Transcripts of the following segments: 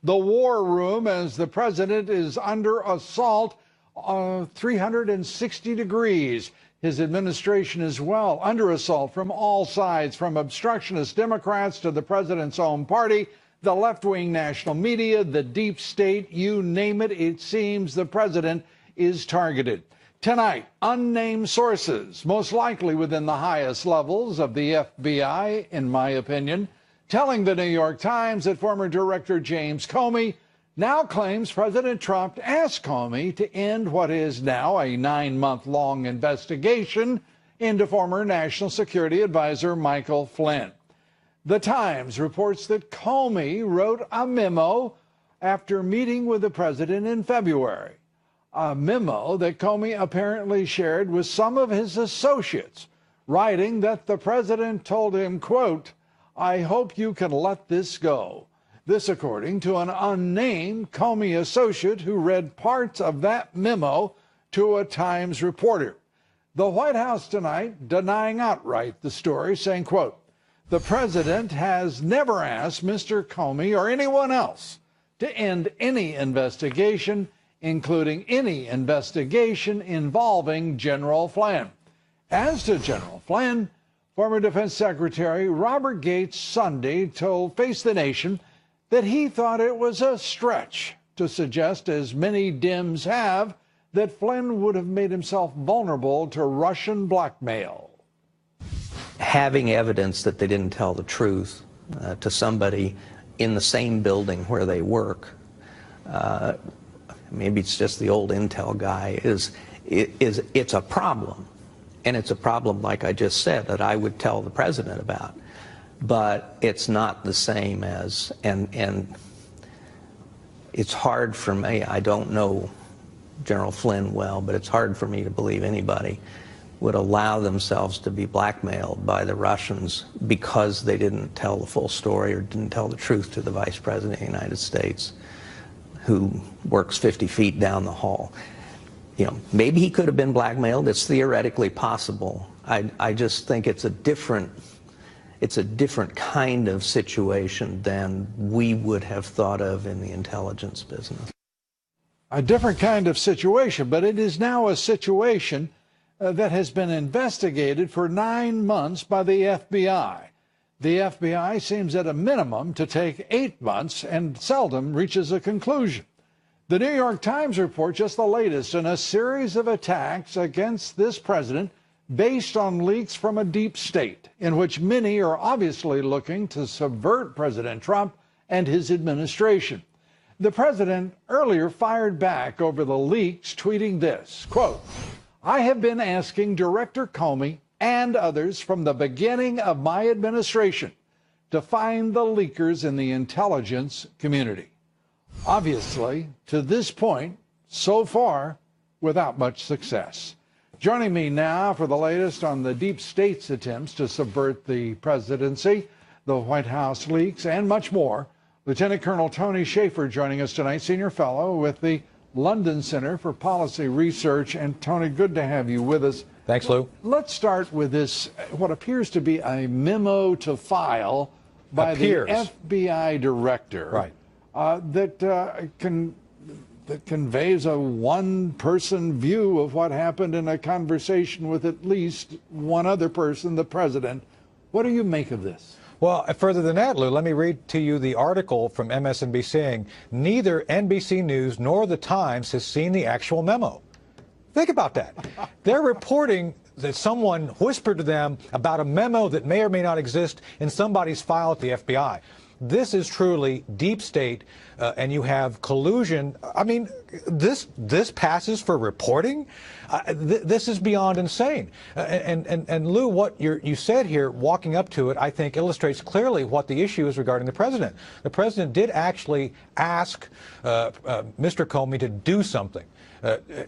the war room as the president is under assault 360 degrees. His administration as well under assault from all sides, from obstructionist Democrats to the president's own party, the left-wing national media, the deep state, you name it. It seems the president is targeted. Tonight, unnamed sources, most likely within the highest levels of the FBI, in my opinion, telling the New York Times that former Director James Comey now claims President Trump asked Comey to end what is now a 9-month-long investigation into former National Security Advisor Michael Flynn. The Times reports that Comey wrote a memo after meeting with the president in February, a memo that Comey apparently shared with some of his associates, writing that the president told him, quote, "I hope you can let this go." This according to an unnamed Comey associate who read parts of that memo to a Times reporter. The White House tonight denying outright the story, saying, quote, "The president has never asked Mr. Comey or anyone else to end any investigation, including any investigation involving General Flynn." As to General Flynn, former Defense Secretary Robert Gates Sunday told Face the Nation that he thought it was a stretch to suggest, as many Dems have, that Flynn would have made himself vulnerable to Russian blackmail. Having evidence that they didn't tell the truth to somebody in the same building where they work, maybe it's just the old intel guy, it's a problem. And it's a problem, like I just said, that I would tell the president about. But it's not the same as, and it's hard for me, I don't know General Flynn well, but it's hard for me to believe anybody would allow themselves to be blackmailed by the Russians because they didn't tell the full story or didn't tell the truth to the Vice President of the United States, who works 50 feet down the hall. You know, maybe he could have been blackmailed. It's theoretically possible. I just think it's a different kind of situation than we would have thought of in the intelligence business. A different kind of situation, but it is now a situation that has been investigated for 9 months by the FBI. The FBI seems at a minimum to take 8 months and seldom reaches a conclusion. The New York Times report just the latest in a series of attacks against this president based on leaks from a deep state, in which many are obviously looking to subvert President Trump and his administration. The president earlier fired back over the leaks, tweeting this, quote, "I have been asking Director Comey and others from the beginning of my administration to find the leakers in the intelligence community." Obviously, to this point, so far, without much success. Joining me now for the latest on the deep state's attempts to subvert the presidency, the White House leaks, and much more, Lieutenant Colonel Tony Shaffer joining us tonight, Senior Fellow with the London Center for Policy Research. And Tony, good to have you with us. Thanks, Lou. Let's start with this, what appears to be a memo to file by the FBI director. Right. That conveys a one-person view of what happened in a conversation with at least one other person, the president. What do you make of this? Well, further than that, Lou, let me read to you the article from MSNBC saying neither NBC News nor The Times has seen the actual memo. Think about that. They're reporting that someone whispered to them about a memo that may or may not exist in somebody's file at the FBI. This is truly deep state, and you have collusion. I mean, this passes for reporting. This is beyond insane. And Lou, what you said here, walking up to it, I think illustrates clearly what the issue is regarding the president. The president did actually ask Mr. Comey to do something.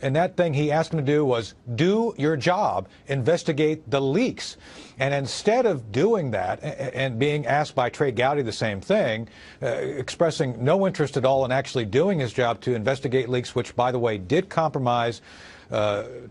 And that thing he asked him to do was do your job, investigate the leaks. And instead of doing that and being asked by Trey Gowdy the same thing, expressing no interest at all in actually doing his job to investigate leaks, which, by the way, did compromise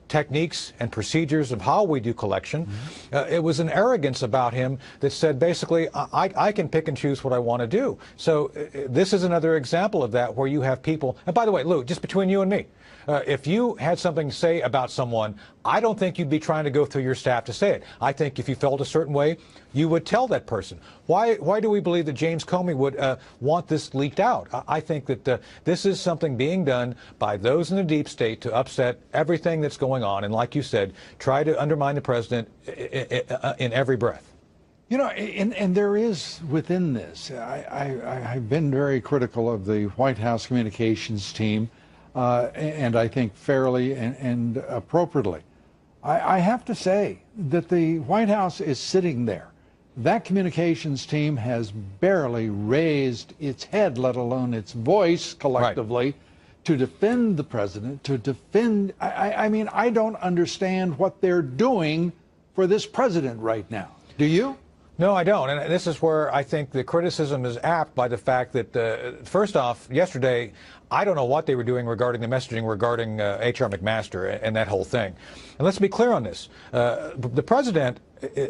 techniques and procedures of how we do collection. It was an arrogance about him that said, basically, I can pick and choose what I want to do. So this is another example of that, where you have people, and by the way, Lou, just between you and me, if you had something to say about someone, I don't think you'd be trying to go through your staff to say it. I think if you felt a certain way, you would tell that person. Why do we believe that James Comey would want this leaked out? I think that this is something being done by those in the deep state to upset everything that's going on, and like you said, try to undermine the president in every breath. You know, and there is within this, I've been very critical of the White House communications team, and I think fairly and appropriately. I have to say that the White House is sitting there. That communications team has barely raised its head, let alone its voice collectively, to defend the president, to defend. I mean, I don't understand what they're doing for this president right now. Do you? No, I don't. And this is where I think the criticism is apt by the fact that, first off, yesterday, I don't know what they were doing regarding the messaging regarding H.R. McMaster and that whole thing. And let's be clear on this. The president,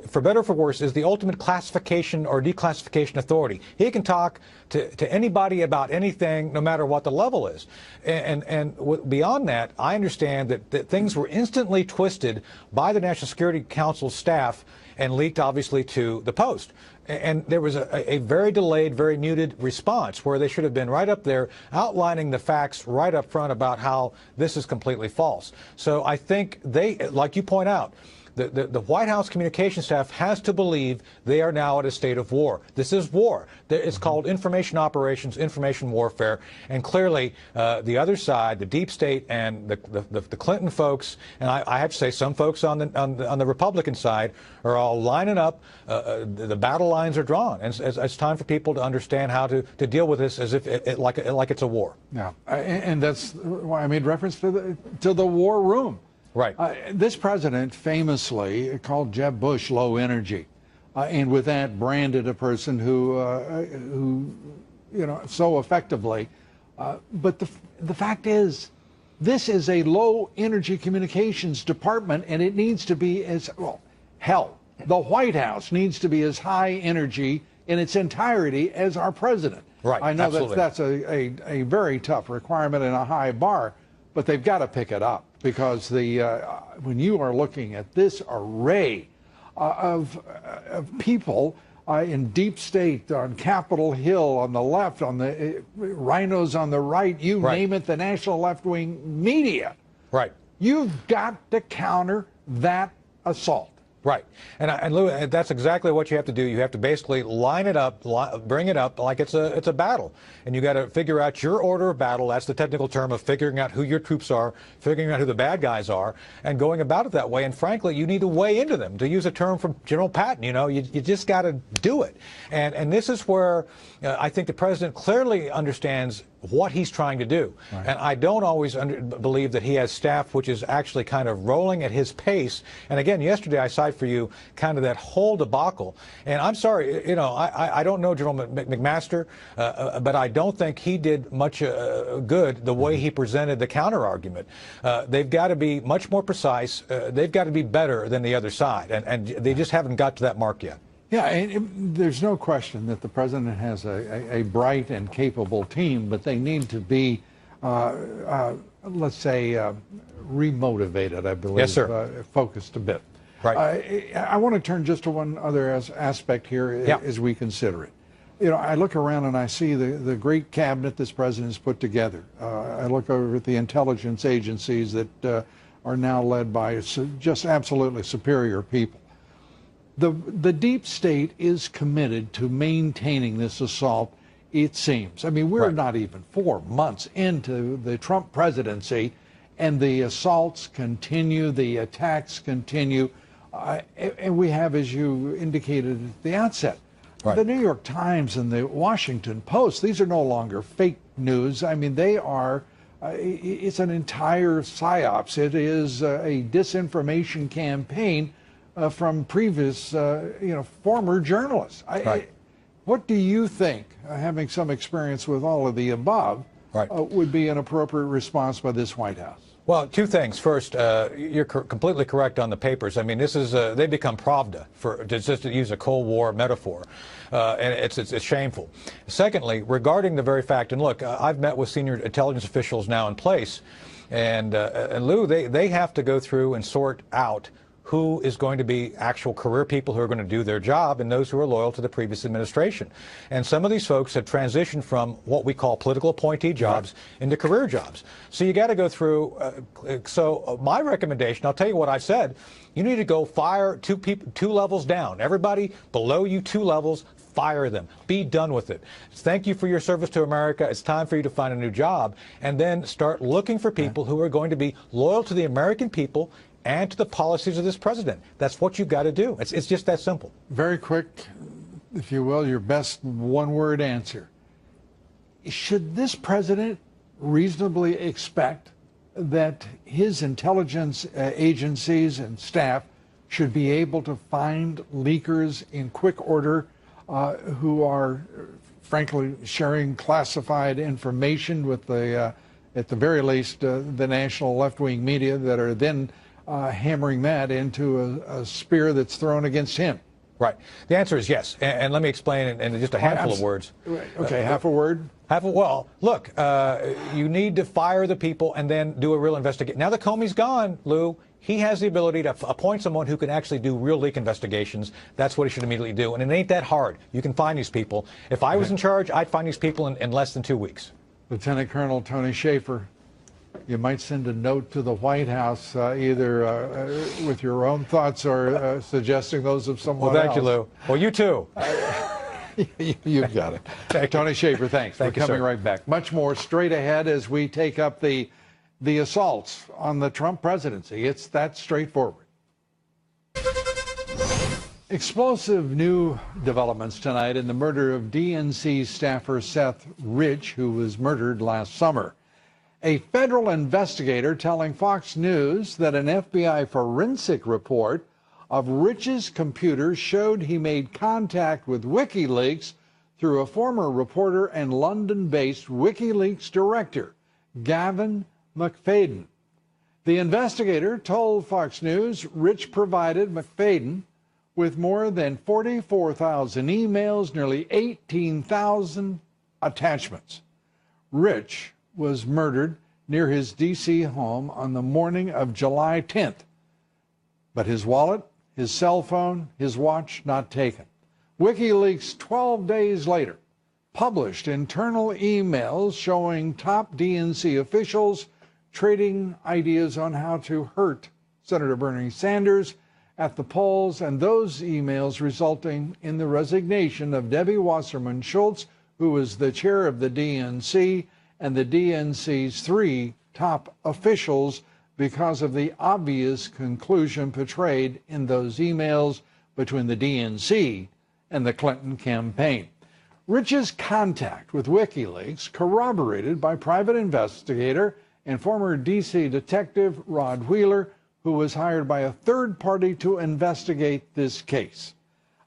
for better or for worse, is the ultimate classification or declassification authority. He can talk to anybody about anything, no matter what the level is. And beyond that, I understand that things were instantly twisted by the National Security Council staff and leaked, obviously, to the Post. And there was a very delayed, very muted response, where they should have been right up there outlining the facts right up front about how this is completely false. So I think they, like you point out, the White House communication staff has to believe they are now at a state of war. This is war. It's called information operations, information warfare, and clearly the other side, the deep state and the Clinton folks, and I have to say some folks on the Republican side are all lining up. The battle lines are drawn, and it's time for people to understand how to deal with this as if like it's a war. Yeah, and that's why I made reference to the war room. Right. This president famously called Jeb Bush low energy, and with that branded a person who you know, so effectively. But the fact is, this is a low energy communications department, and it needs to be as well. Hell, the White House needs to be as high energy in its entirety as our president. Right. I know absolutely. that's a very tough requirement and a high bar, but they've got to pick it up. Because when you are looking at this array of people in deep state, on Capitol Hill, on the left, on the rhinos on the right, you name it, the national left-wing media, you've got to counter that assault. Right. And Lou, that's exactly what you have to do. You have to basically line it up, bring it up like it's a battle. And you got to figure out your order of battle. That's the technical term of figuring out who your troops are, figuring out who the bad guys are, and going about it that way. And frankly, you need to weigh into them. To use a term from General Patton, you know, you just got to do it. And this is where I think the president clearly understands what he's trying to do. Right. And I don't always believe that he has staff which is actually kind of rolling at his pace. And again, yesterday I cite for you kind of that whole debacle. And I'm sorry, you know, I don't know General McMaster, but I don't think he did much good the way he presented the counter argument. They've got to be much more precise. They've got to be better than the other side. And they just haven't got to that mark yet. Yeah, and there's no question that the president has a bright and capable team, but they need to be, let's say, remotivated, I believe. Yes, sir. Focused a bit. Right. I want to turn just to one other aspect here as we consider it. You know, I look around and I see the great cabinet this president has put together. I look over at the intelligence agencies that are now led by just absolutely superior people. The deep state is committed to maintaining this assault, it seems. I mean, we're not even 4 months into the Trump presidency, and the assaults continue, the attacks continue, and we have, as you indicated at the outset, the New York Times and the Washington Post, these are no longer fake news. I mean, they are, it's an entire psyops. It is a disinformation campaign from previous, former journalists. What do you think, having some experience with all of the above, would be an appropriate response by this White House? Well, two things. First, you're completely correct on the papers. I mean, this is they become Pravda, just to use a Cold War metaphor, and it's shameful. Secondly, regarding the very fact, and look, I've met with senior intelligence officials now in place, and Lou, they have to go through and sort out who is going to be actual career people who are going to do their job and those who are loyal to the previous administration. And some of these folks have transitioned from what we call political appointee jobs into career jobs. So you got to go through. So my recommendation, I'll tell you what I said, you need to go fire two levels down. Everybody below you 2 levels, fire them. Be done with it. Thank you for your service to America. It's time for you to find a new job. And then start looking for people who are going to be loyal to the American people and to the policies of this president. That's what you've got to do. It's just that simple. Very quick, if you will, your best one-word answer. Should this president reasonably expect that his intelligence agencies and staff should be able to find leakers in quick order who are, frankly, sharing classified information with the, at the very least, the national left-wing media that are then hammering that into a spear that's thrown against him? Right. The answer is yes. And let me explain in just a handful of words. Okay, half a word? Well, look, you need to fire the people and then do a real investigation. Now that Comey's gone, Lou, he has the ability to appoint someone who can actually do real leak investigations. That's what he should immediately do. And it ain't that hard. You can find these people. If I was in charge, I'd find these people in less than 2 weeks. Lieutenant Colonel Tony Shaffer, you might send a note to the White House, either with your own thoughts or suggesting those of someone else. Well, thank you, Lou. Well, you too. You've got it. Tony Shaffer, thanks for coming right back. Much more straight ahead as we take up the assaults on the Trump presidency. It's that straightforward. Explosive new developments tonight in the murder of DNC staffer Seth Rich, who was murdered last summer. A federal investigator telling Fox News that an FBI forensic report of Rich's computer showed he made contact with WikiLeaks through a former reporter and London-based WikiLeaks director, Gavin McFadden. The investigator told Fox News Rich provided McFadden with more than 44,000 emails, nearly 18,000 attachments. Rich was murdered near his D.C. home on the morning of July 10th. But his wallet, his cell phone, his watch not taken. WikiLeaks 12 days later published internal emails showing top DNC officials trading ideas on how to hurt Senator Bernie Sanders at the polls, and those emails resulting in the resignation of Debbie Wasserman Schultz, who was the chair of the DNC, and the DNC's 3 top officials because of the obvious conclusion portrayed in those emails between the DNC and the Clinton campaign. Rich's contact with WikiLeaks, corroborated by private investigator and former D.C. detective Rod Wheeler, who was hired by a third party to investigate this case.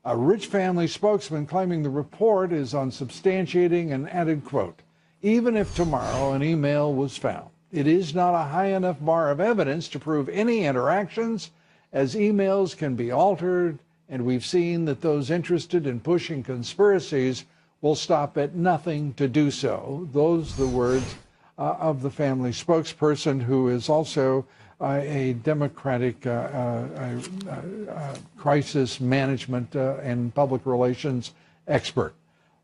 A Rich family spokesman claiming the report is unsubstantiating and added, quote, "Even if tomorrow an email was found, it is not a high enough bar of evidence to prove any interactions, as emails can be altered, and we've seen that those interested in pushing conspiracies will stop at nothing to do so." Those are the words of the family spokesperson, who is also a Democratic crisis management and public relations expert.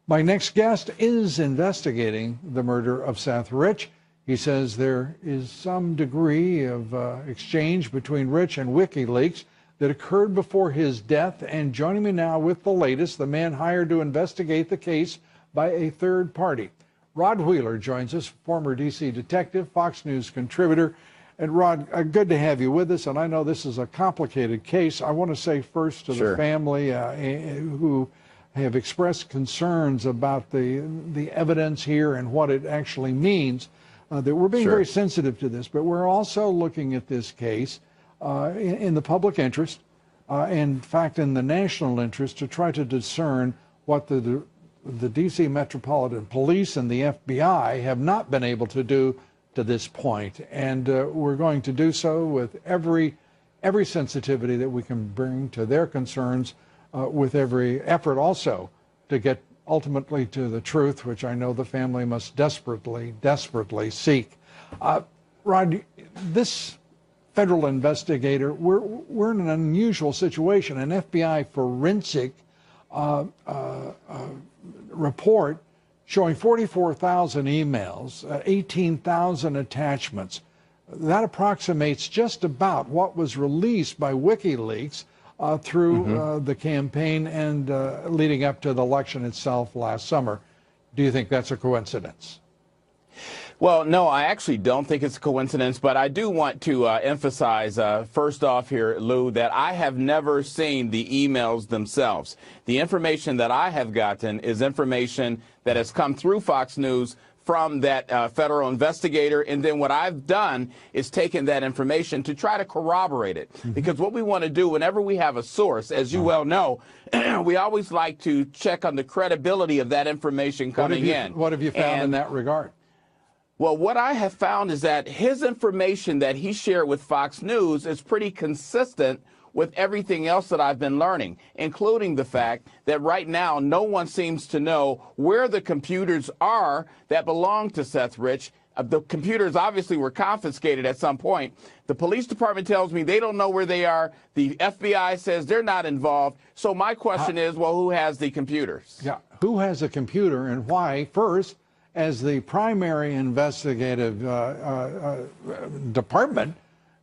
My next guest is investigating the murder of Seth Rich. He says there is some degree of exchange between Rich and WikiLeaks that occurred before his death. And joining me now with the latest, the man hired to investigate the case by a third party. Rod Wheeler joins us, former D.C. detective, Fox News contributor. And Rod, good to have you with us. And I know this is a complicated case. I want to say first to the family who have expressed concerns about the evidence here and what it actually means, that we're being very sensitive to this, but we're also looking at this case in the public interest, in fact, in the national interest, to try to discern what the D.C. Metropolitan Police and the FBI have not been able to do to this point, and we're going to do so with every sensitivity that we can bring to their concerns, with every effort also to get ultimately to the truth, which I know the family must desperately seek. Rod, this federal investigator, we're in an unusual situation. An FBI forensic report showing 44,000 emails, 18,000 attachments. That approximates just about what was released by WikiLeaks through the campaign and leading up to the election itself last summer. Do you think that's a coincidence? Well, no, I actually don't think it's a coincidence, but I do want to emphasize, first off here, Lou, that I have never seen the emails themselves. The information that I have gotten is information that has come through Fox News from that federal investigator, and then what I've done is taken that information to try to corroborate it. Because what we want to do whenever we have a source, as you well know, we always like to check on the credibility of that information coming in. What have you found in that regard? Well, what I have found is that his information that he shared with Fox News is pretty consistent with everything else that I've been learning, including the fact that right now no one seems to know where the computers are that belong to Seth Rich. The computers obviously were confiscated at some point. The police department tells me they don't know where they are. The FBI says they're not involved. So my question is, well, who has the computers? Yeah, who has a computer and why? First, as the primary investigative department,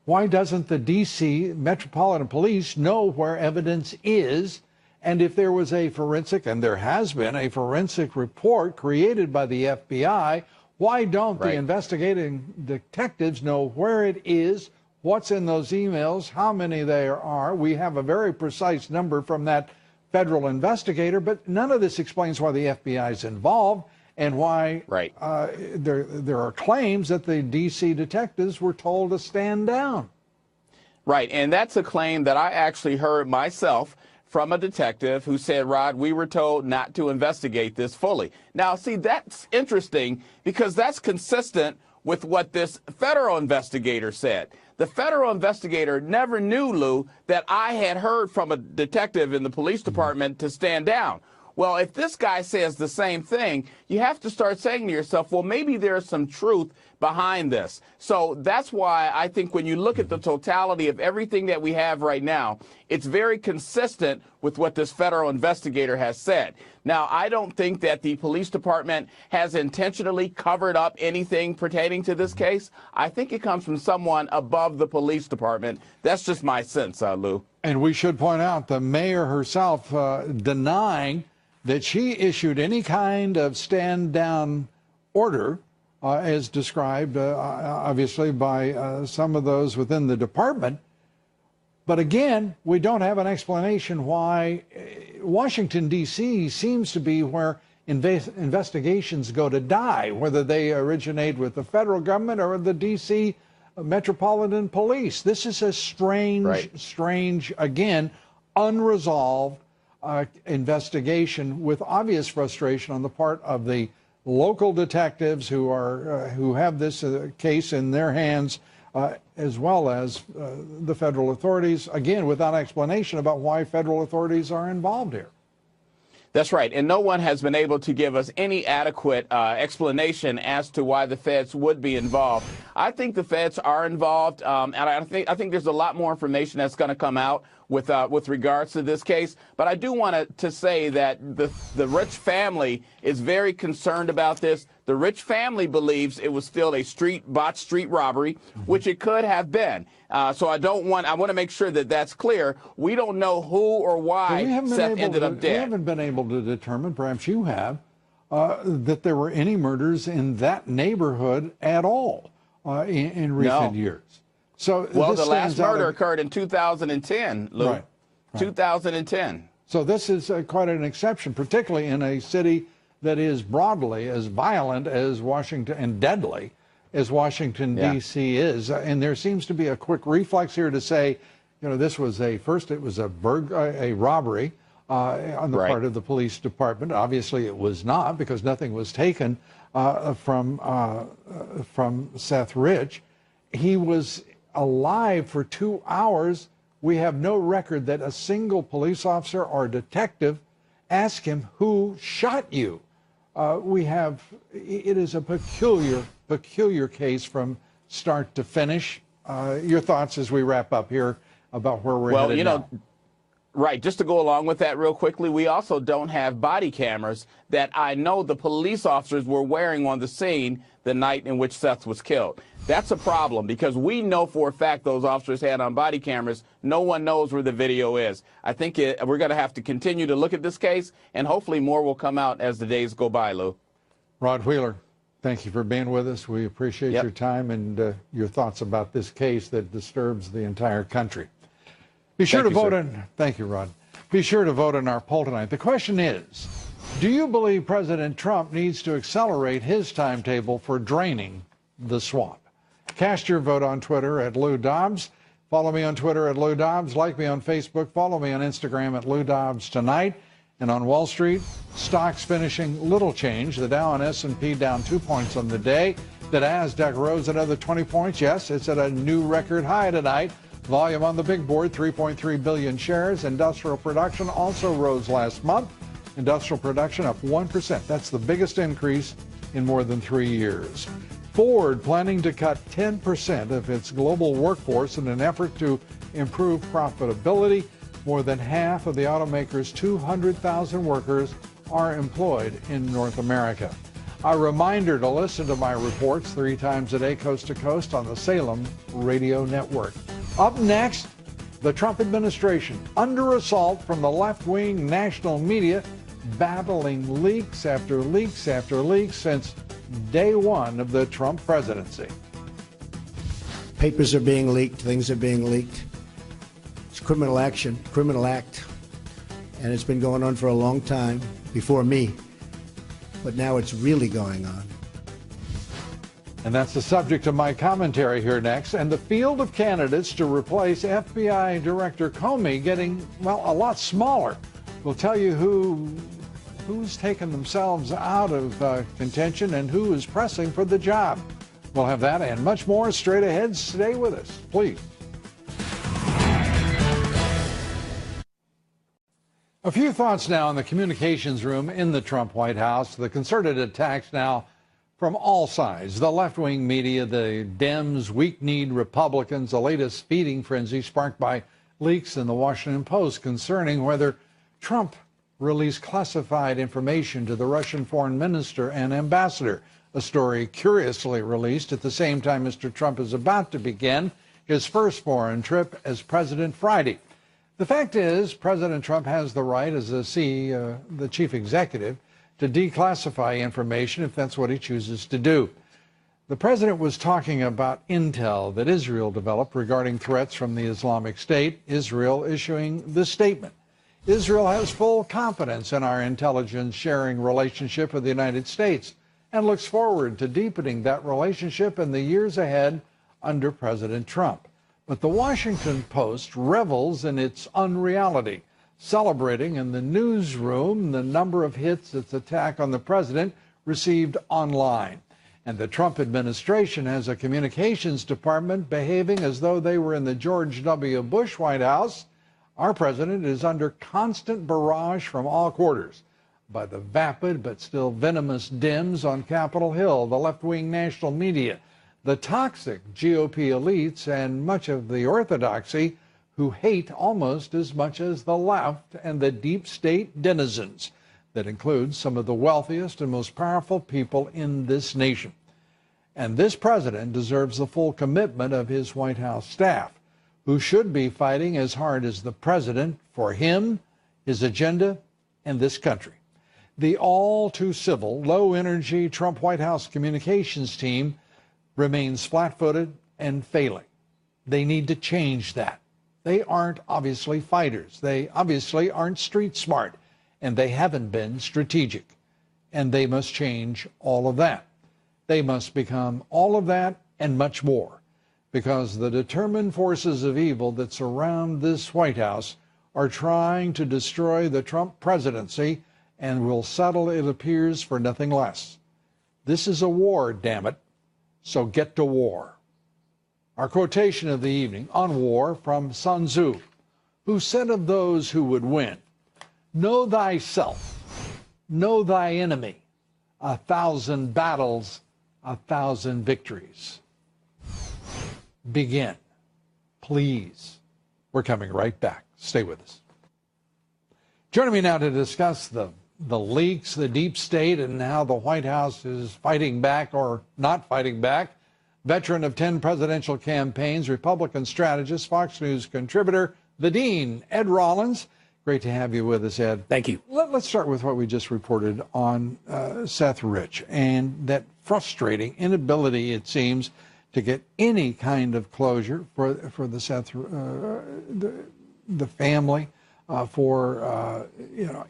why doesn't the D.C. Metropolitan Police know where evidence is? And if there was a forensic, and there has been a forensic report created by the FBI, why don't the investigating detectives know where it is, what's in those emails, how many there are? We have a very precise number from that federal investigator, but none of this explains why the FBI is involved. And why there are claims that the D.C. detectives were told to stand down. Right, and that's a claim that I actually heard myself from a detective who said, Rod, we were told not to investigate this fully. Now, see, that's interesting because that's consistent with what this federal investigator said. The federal investigator never knew, Lou, that I had heard from a detective in the police department to stand down. Well, if this guy says the same thing, you have to start saying to yourself, well, maybe there's some truth behind this. So that's why I think when you look at the totality of everything that we have right now, it's very consistent with what this federal investigator has said. Now, I don't think that the police department has intentionally covered up anything pertaining to this case. I think it comes from someone above the police department. That's just my sense, Lou. And we should point out the mayor herself denying that she issued any kind of stand-down order, as described, obviously, by some of those within the department. But again, we don't have an explanation why Washington, D.C. seems to be where investigations go to die, whether they originate with the federal government or the D.C. Metropolitan Police. This is a strange, again, unresolved investigation with obvious frustration on the part of the local detectives who have this case in their hands, as well as the federal authorities, again, without explanation about why federal authorities are involved here. That's right. And no one has been able to give us any adequate explanation as to why the feds would be involved. I think the feds are involved, and I think there's a lot more information that's going to come out with regards to this case. But I do want to say that the Rich family is very concerned about this. The Rich family believes it was still a botched street robbery, which it could have been. So I want to make sure that that's clear. We don't know who or why Seth ended up dead. We haven't been able to determine, perhaps you have, that there were any murders in that neighborhood at all in recent years. So well, the last murder occurred in 2010, Lou. Right. 2010. So this is quite an exception, particularly in a city that is broadly as violent as Washington and deadly as Washington, D.C. is. And there seems to be a quick reflex here to say, you know, this was it was a robbery on the part of the police department. Obviously, it was not, because nothing was taken from Seth Rich. He was alive for 2 hours. We have no record that a single police officer or detective asked him who shot you. It is a peculiar case from start to finish. Your thoughts as we wrap up here about where we're headed now. Right. Just to go along with that real quickly, we also don't have body cameras that I know the police officers were wearing on the scene the night in which Seth was killed. That's a problem because we know for a fact those officers had on body cameras. No one knows where the video is. I think we're going to have to continue to look at this case, and hopefully more will come out as the days go by, Lou. Rod Wheeler, thank you for being with us. We appreciate your time and your thoughts about this case that disturbs the entire country. Be sure to vote in. Thank you, Rod. Be sure to vote in our poll tonight. The question is, do you believe President Trump needs to accelerate his timetable for draining the swamp? Cast your vote on Twitter at Lou Dobbs. Follow me on Twitter at Lou Dobbs. Like me on Facebook. Follow me on Instagram at Lou Dobbs Tonight. And on Wall Street, stocks finishing little change. The Dow and S&P down 2 points on the day. The Nasdaq rose another 20 points. Yes, it's at a new record high tonight. Volume on the big board, 3.3 billion shares. Industrial production also rose last month. Industrial production up 1%. That's the biggest increase in more than 3 years. Ford planning to cut 10% of its global workforce in an effort to improve profitability. More than half of the automaker's 200,000 workers are employed in North America. A reminder to listen to my reports 3 times a day, coast to coast, on the Salem Radio Network. Up next, the Trump administration under assault from the left-wing national media, battling leaks after leaks after leaks since day one of the Trump presidency. Papers are being leaked, things are being leaked. It's criminal action, criminal act, and it's been going on for a long time before me, but now it's really going on. And that's the subject of my commentary here next. And the field of candidates to replace FBI Director Comey getting, well, a lot smaller. We'll tell you who's taken themselves out of contention and who is pressing for the job. We'll have that and much more straight ahead. Stay with us, please. A few thoughts now in the communications room in the Trump White House. The concerted attacks now from all sides, the left-wing media, the Dems, weak-kneed Republicans, the latest feeding frenzy sparked by leaks in the Washington Post concerning whether Trump released classified information to the Russian foreign minister and ambassador, a story curiously released at the same time Mr. Trump is about to begin his first foreign trip as president Friday. The fact is, President Trump has the right as the chief executive to declassify information if that's what he chooses to do. The president was talking about intel that Israel developed regarding threats from the Islamic State, Israel issuing this statement. Israel has full confidence in our intelligence sharing relationship with the United States and looks forward to deepening that relationship in the years ahead under President Trump. But the Washington Post revels in its unreality, celebrating in the newsroom the number of hits its attack on the president received online. And the Trump administration has a communications department behaving as though they were in the George W. Bush White House. Our president is under constant barrage from all quarters by the vapid but still venomous Dems on Capitol Hill, the left-wing national media, the toxic GOP elites, and much of the orthodoxy who hate almost as much as the left, and the deep state denizens that includes some of the wealthiest and most powerful people in this nation. And this president deserves the full commitment of his White House staff, who should be fighting as hard as the president for him, his agenda, and this country. The all too civil, low energy Trump White House communications team remains flat-footed and failing. They need to change that. They aren't obviously fighters. They obviously aren't street smart, and they haven't been strategic. And they must change all of that. They must become all of that and much more, because the determined forces of evil that surround this White House are trying to destroy the Trump presidency and will settle, it appears, for nothing less This is a war, damn it. So get to war. Our quotation of the evening on war from Sun Tzu, who said of those who would win, know thyself, know thy enemy, 1,000 battles, 1,000 victories. Begin, please. We're coming right back. Stay with us. Joining me now to discuss the leaks, the deep state, and how the White House is fighting back or not fighting back, veteran of 10 presidential campaigns, Republican strategist, Fox News contributor, the Dean, Ed Rollins. Great to have you with us, Ed. Thank you. Let's start with what we just reported on Seth Rich and that frustrating inability, it seems, to get any kind of closure for the Seth, the family, for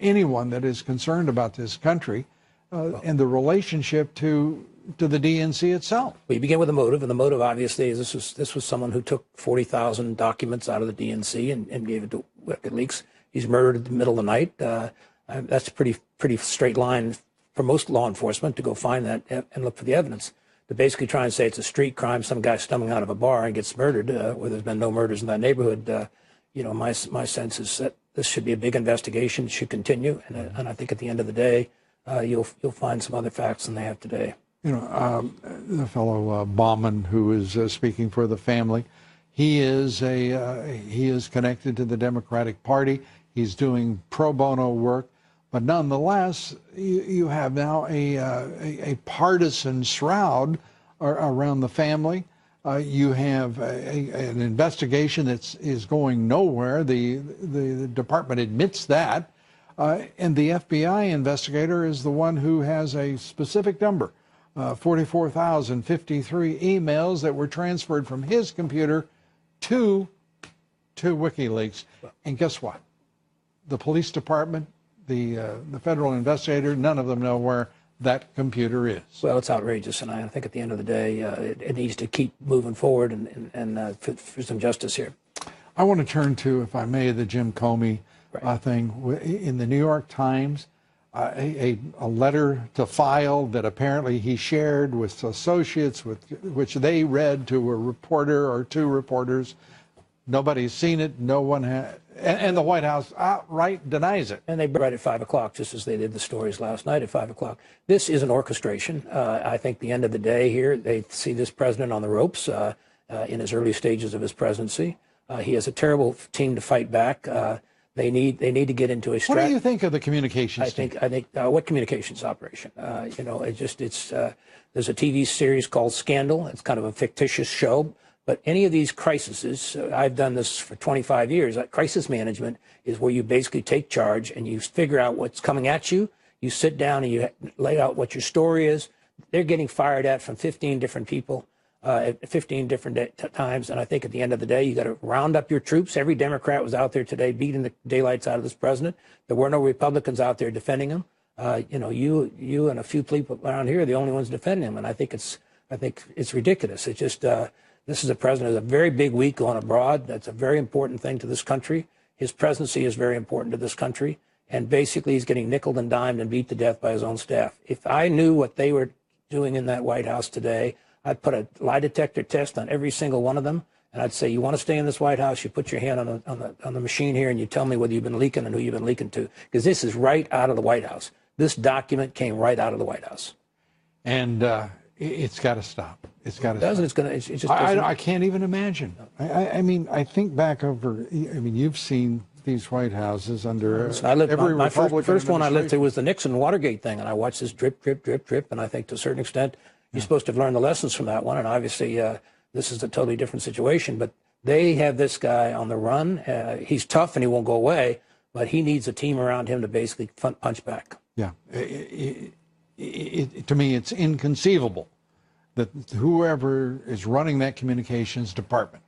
anyone that is concerned about this country and the relationship to the DNC itself. We begin with the motive, and the motive obviously is this was someone who took 40,000 documents out of the DNC and gave it to WikiLeaks. He's murdered in the middle of the night. That's a pretty straight line for most law enforcement to go find that and look for the evidence. To basically try and say it's a street crime, some guy stumbling out of a bar and gets murdered, where there's been no murders in that neighborhood. My sense is that this should be a big investigation. It should continue, and I think at the end of the day, you'll find some other facts than they have today. The fellow Bauman, who is speaking for the family, he is connected to the Democratic Party. He's doing pro bono work, but nonetheless, you have now a partisan shroud around the family. You have an investigation that is going nowhere. The department admits that, and the FBI investigator is the one who has a specific number. 44,053 emails that were transferred from his computer to WikiLeaks. And guess what? The police department, the federal investigator, none of them know where that computer is. Well, it's outrageous, and I think at the end of the day, it needs to keep moving forward and for some justice here. I want to turn to, if I may, the Jim Comey thing. In the New York Times, a letter to file that apparently he shared with associates, which they read to a reporter or two reporters. Nobody's seen it. No one has. And the White House outright denies it. And they right at 5 o'clock, just as they did the stories last night at 5 o'clock. This is an orchestration. I think the end of the day here, they see this president on the ropes in his early stages of his presidency. He has a terrible team to fight back. They need to get into a What do you think of the communications team? I think what communications operation? There's a TV series called Scandal. It's kind of a fictitious show. But any of these crises, I've done this for 25 years. Crisis management is where you basically take charge and you figure out what's coming at you. You sit down and you lay out what your story is. They're getting fired at from 15 different people at 15 different times. And I think at the end of the day, you got to round up your troops. Every Democrat was out there today beating the daylights out of this president. There were no Republicans out there defending him. You and a few people around here are the only ones defending him. And I think it's ridiculous. It's just. This is a president who has a very big week going abroad. That's a very important thing to this country. His presidency is very important to this country. And basically, he's getting nickeled and dimed and beat to death by his own staff. If I knew what they were doing in that White House today, I'd put a lie detector test on every single one of them. And I'd say, you want to stay in this White House, you put your hand on the machine here and you tell me whether you've been leaking and who you've been leaking to. Because this is right out of the White House. This document came right out of the White House. And it's got to stop. It's got to stop. It just I can't even imagine. I mean, I think back over, you've seen these White Houses under every Republican first one I lived through was the Nixon Watergate thing, and I watched this drip, drip, drip, drip, and I think to a certain extent you're supposed to have learned the lessons from that one, and obviously this is a totally different situation, but they have this guy on the run. He's tough and he won't go away, but he needs a team around him to basically punch back. Yeah. To me, it's inconceivable that whoever is running that communications department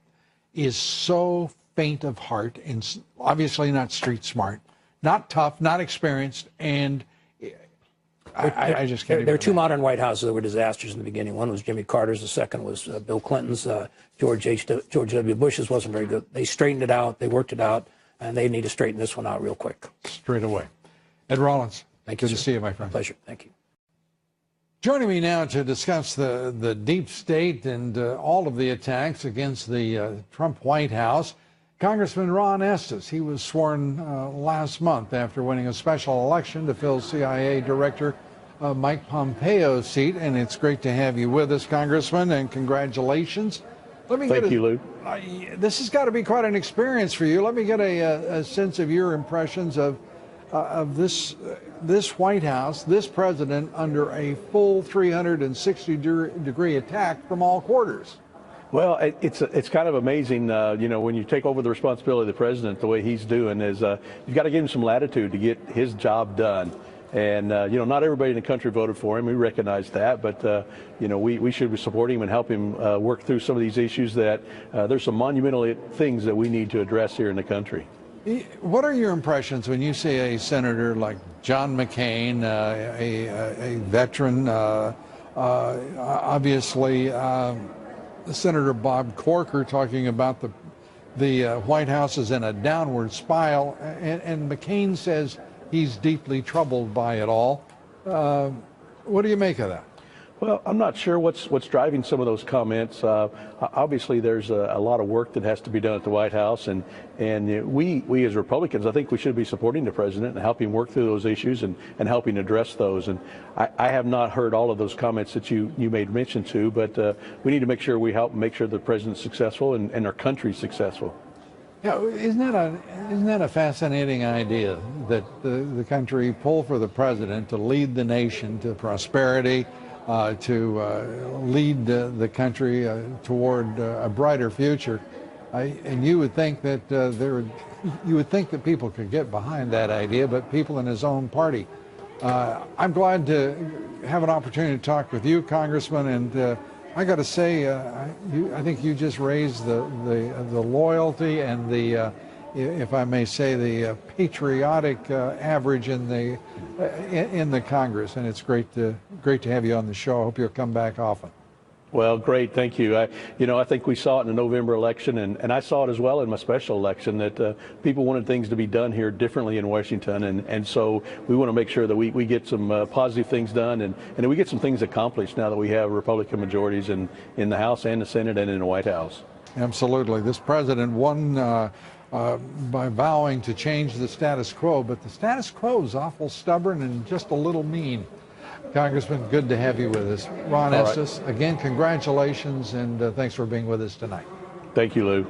is so faint of heart and obviously not street smart, not tough, not experienced, and I just can't. There are two modern White Houses that were disasters in the beginning. One was Jimmy Carter's. The second was Bill Clinton's. George W. Bush's wasn't very good. They straightened it out. They worked it out, and they need to straighten this one out real quick. Straight away. Ed Rollins. Thank you. Good to see you, my friend. Pleasure. Thank you. Joining me now to discuss the deep state and all of the attacks against the Trump White House, Congressman Ron Estes. He was sworn last month after winning a special election to fill CIA Director Mike Pompeo's seat, and it's great to have you with us, Congressman, and congratulations. Thank you, Lou. This has got to be quite an experience for you. Let me get a sense of your impressions of this White House, this president, under a full 360-degree attack from all quarters. Well, it's kind of amazing, when you take over the responsibility of the president, the way he's doing is you've got to give him some latitude to get his job done. And, not everybody in the country voted for him. We recognize that. But, we should support him and help him work through some of these issues that there's some monumental things that we need to address here in the country. What are your impressions when you see a senator like John McCain, a veteran, obviously Senator Bob Corker talking about the White House is in a downward spiral, and McCain says he's deeply troubled by it all. What do you make of that? Well, I'm not sure what's driving some of those comments. Obviously, there's a lot of work that has to be done at the White House, and we as Republicans, I think we should be supporting the president and helping work through those issues and helping address those. And I have not heard all of those comments that you made mention to, but we need to make sure we help make sure the president's successful and our country's successful. Yeah, isn't that a fascinating idea that the country pull for the president to lead the nation to prosperity, to lead the country toward a brighter future, and you would think that people could get behind that idea, but people in his own party. I'm glad to have an opportunity to talk with you, Congressman, and I got to say, I think you just raised the loyalty and the, if I may say, the patriotic average in the Congress, and it's great to have you on the show. I hope you'll come back often. Well, great, thank you. I think we saw it in the November election, and I saw it as well in my special election, that people wanted things to be done here differently in Washington, and so we want to make sure that we get some positive things done, and that we get some things accomplished now that we have Republican majorities in the House and the Senate and in the White House. Absolutely. This president won by vowing to change the status quo, but the status quo is awful stubborn and just a little mean. Congressman, good to have you with us. Ron Estes, again, congratulations, and thanks for being with us tonight. Thank you, Lou.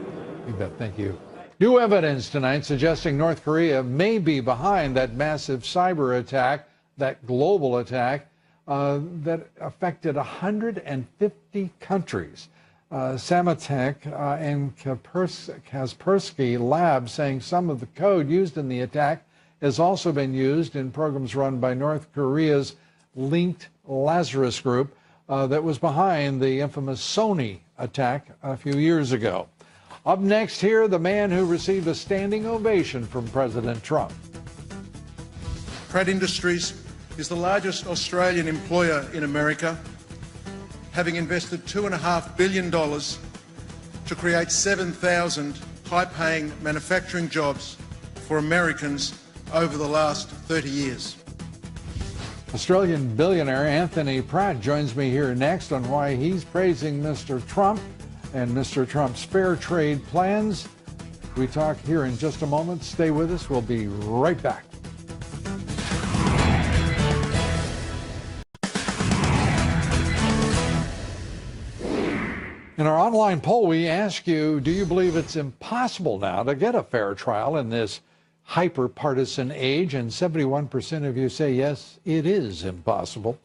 You bet. Thank you. New evidence tonight suggesting North Korea may be behind that massive cyber attack, that global attack that affected 150 countries. Samatek and Kaspersky Labs saying some of the code used in the attack has also been used in programs run by North Korea's linked Lazarus Group that was behind the infamous Sony attack a few years ago. Up next here, the man who received a standing ovation from President Trump. Pratt Industries is the largest Australian employer in America, having invested $2.5 billion to create 7,000 high-paying manufacturing jobs for Americans over the last 30 years. Australian billionaire Anthony Pratt joins me here next on why he's praising Mr. Trump and Mr. Trump's fair trade plans. We talk here in just a moment. Stay with us. We'll be right back. In our online poll, we ask you, do you believe it's impossible now to get a fair trial in this hyper-partisan age? And 71% of you say, yes, it is impossible.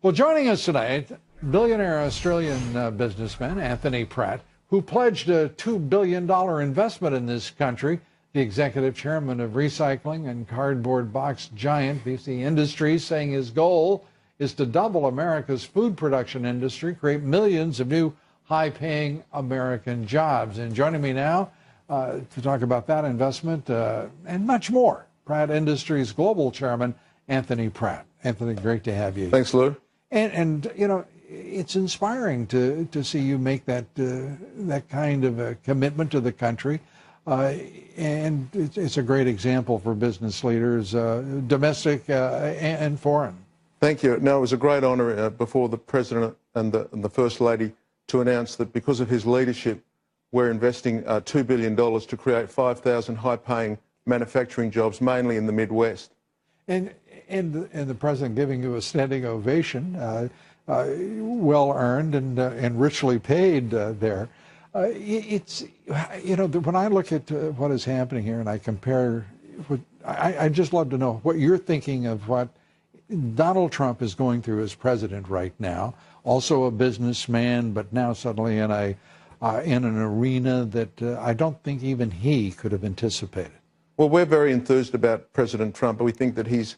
Well, joining us tonight, billionaire Australian businessman Anthony Pratt, who pledged a $2 billion investment in this country, the executive chairman of recycling and cardboard box giant BC Industries, saying his goal is to double America's food production industry, create millions of new high-paying American jobs. And joining me now to talk about that investment and much more, Pratt Industries Global Chairman Anthony Pratt. Anthony, great to have you. Thanks, Lou. And you know, it's inspiring to see you make that that kind of a commitment to the country, and it's a great example for business leaders, domestic and foreign. Thank you. No, it was a great honour before the President and the First Lady to announce that because of his leadership, we're investing $2 billion to create 5,000 high-paying manufacturing jobs, mainly in the Midwest. And the President giving you a standing ovation, well earned and richly paid there. It's, you know, when I look at what is happening here and I compare, I'd just love to know what you're thinking of what Donald Trump is going through as president right now, also a businessman, but now suddenly in an arena that I don't think even he could have anticipated. Well, we're very enthused about President Trump. We think that he's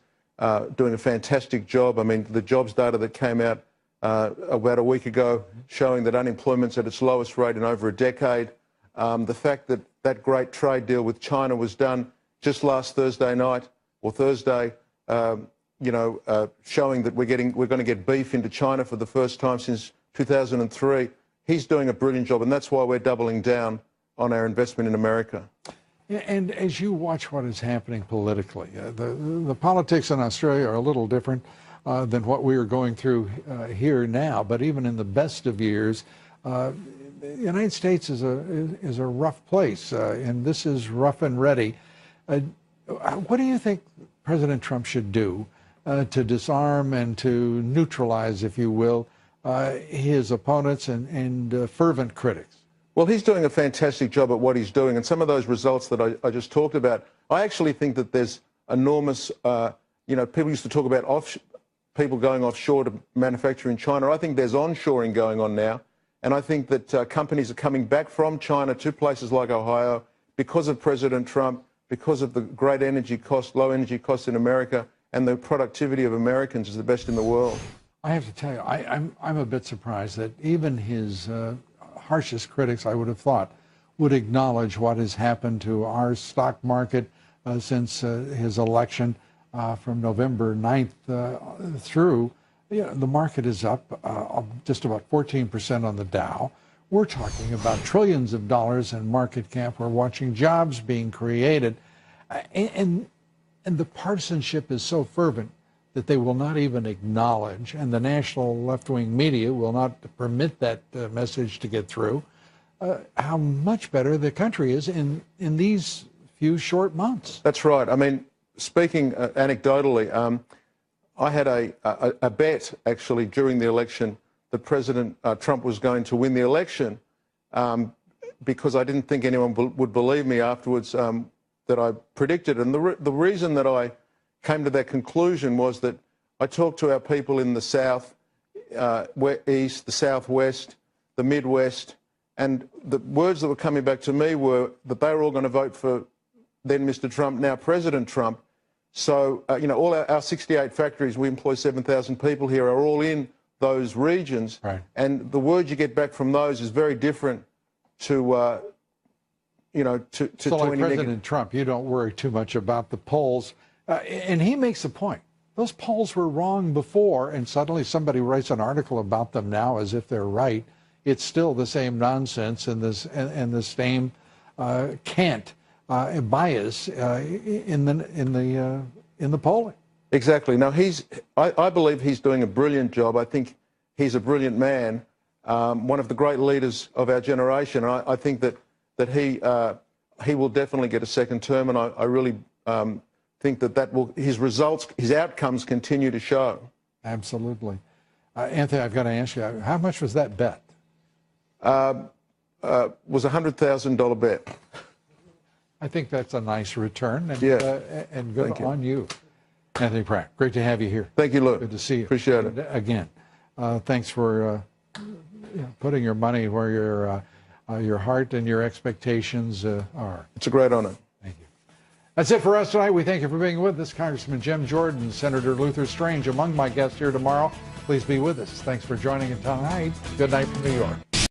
doing a fantastic job. I mean, the jobs data that came out about a week ago showing that unemployment's at its lowest rate in over a decade. The fact that that great trade deal with China was done just last Thursday night or Thursday, showing that we're going to get beef into China for the first time since 2003. He's doing a brilliant job, and that's why we're doubling down on our investment in America. And as you watch what is happening politically, the politics in Australia are a little different than what we are going through here now. But even in the best of years, the United States is a rough place, and this is rough and ready. What do you think President Trump should do to disarm and to neutralize, if you will, his opponents and fervent critics? Well, he's doing a fantastic job at what he's doing, and some of those results that I just talked about, I actually think that there's enormous, people used to talk about people going offshore to manufacture in China. I think there's onshoring going on now, and I think that companies are coming back from China to places like Ohio because of President Trump, because of the great energy cost, low energy costs in America, and the productivity of Americans is the best in the world. I have to tell you, I'm a bit surprised that even his harshest critics, I would have thought, would acknowledge what has happened to our stock market since his election from November 9th through. The market is up just about 14% on the Dow. We're talking about trillions of dollars in market cap. We're watching jobs being created. And the partisanship is so fervent that they will not even acknowledge, and the national left-wing media will not permit that message to get through, how much better the country is in these few short months. That's right. I mean, speaking anecdotally, I had a bet, actually, during the election that President Trump was going to win the election because I didn't think anyone would believe me afterwards that I predicted. And the reason that I came to that conclusion was that I talked to our people in the South, East, the Southwest, the Midwest, and the words that were coming back to me were that they were all going to vote for then Mr. Trump, now President Trump. So, all our 68 factories, we employ 7,000 people here, are all in those regions. Right. And the word you get back from those is very different to so like President Trump, you don't worry too much about the polls. And he makes a point. Those polls were wrong before, and suddenly somebody writes an article about them now as if they're right. It's still the same nonsense and the same cant bias in the polling. Exactly. Now I believe he's doing a brilliant job. I think he's a brilliant man, one of the great leaders of our generation. And I think that he will definitely get a second term, and I really think that his results, his outcomes continue to show. Absolutely. Anthony, I've got to ask you, how much was that bet? Was a $100,000 bet. I think that's a nice return, and, yeah. And good on you. Anthony Pratt, great to have you here. Thank you, Luke. Good to see you. Appreciate it. Again, thanks for putting your money where your heart and your expectations are. It's a great honor. Thank you. That's it for us tonight. We thank you for being with us. Congressman Jim Jordan, Senator Luther Strange, among my guests here tomorrow. Please be with us. Thanks for joining us tonight. Good night from New York.